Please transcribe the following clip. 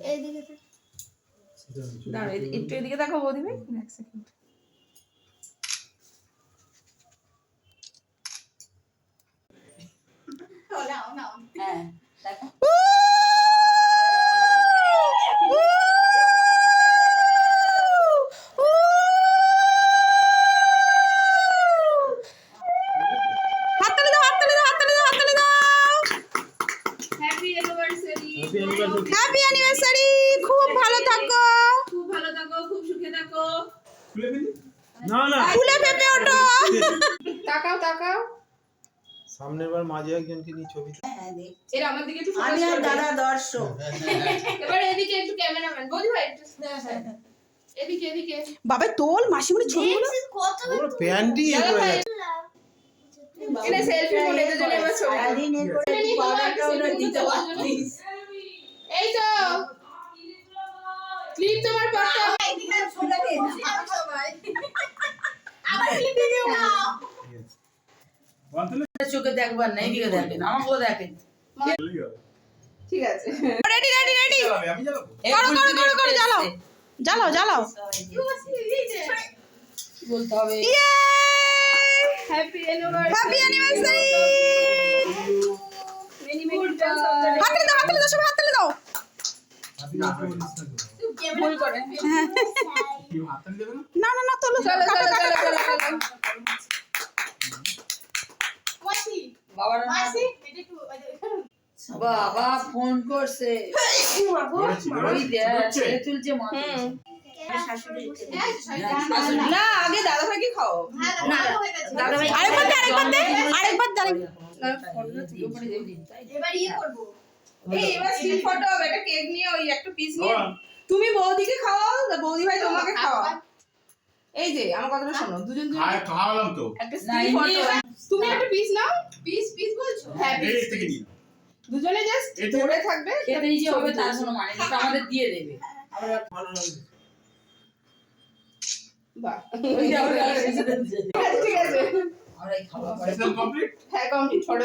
এইদিকে দাঁড়া একটু এদিকে দেখো বৌদি ভাই এক সেকেন্ড। হ্যাঁ দেখো হ্যাপি অ্যানিভার্সারি। হ্যাপি অ্যানিভার্সারি, খুব ভালো থাকো, খুব ভালো থাকো, খুব সুখে থাকো। না না ফুলে ফেপে ওঠো। তাকাও তাকাও, সামনের বার মাঝে একজনকে নিয়ে ছবি হ্যাঁ দেখ এর আমার দিকে একটু আমি ফোকাস আর করবে। দাদা দর্শক এবার এদিকে একটু ক্যামেরাম্যান বৌদি ভাই একটু এদিকে এদিকে। বাবা তোল মাসিমণি ছবিগুলো। পুরো প্যান্টই এ দাদা করে ভাই যাচ্ছে এনে সেলফি মোড এর জন্য এবার ছবি। সারাদিন এ করে পাউডারটা ওটা দিতে পারতিস এই তো ক্লিপ তোমার পাশে। চোখে দেখবার না এদিকে দেখেন আমাকেও দেখেন ঠিক আছে রেডি রেডি রেডি, আমি যাবো করো জ্বালাও জ্বালাও জ্বালাও। বলতে হবে ইয়ে happy anniversary. Happy anniversary. Many many হাততালি দাও, হাততালি দাও, সবাই হাততালি দাও। ভুল করে। না না না তোলো, চলো কাটো, চলো কাটো, চলো কাটো, চলো কাটো। বাবার বাবা ফোন করছে ওই দেখ ছেলে তুলছে মা না আগে দাদা ভাইকে খাও। দাদা ভাই আরেকবার দে, আরেকবার দে, এবার ইয়ে করব এই এবার স্টিল ফটো হবে, একটা কেক নিয়ে ওই একটা পিস নিয়ে তুমি বৌদিকে খাওয়াও, বৌদি ভাই তোমাকে খাওয়া। এই যে আমার কথাটা শোনো, দুজন দুজন খাওয়ালাম তো একটা স্টিল ফটো, তুমি একটা পিস নাও। পিস পিস বলছো? হ্যাঁ এই পিস থেকে নিন দুজনে জাস্ট এটা- ধরে থাকবে। খেতে যে হবে তার কোনো মানে নেই ওটা আমাদের দিয়ে দেবে আমরা ভালো লাগছে বাহ ওই যে আমরা এসে দিচ্ছে ঠিক আছে আমরাই খাবো কমপ্লিট হ্যাঁ কমপ্লিট ফটো।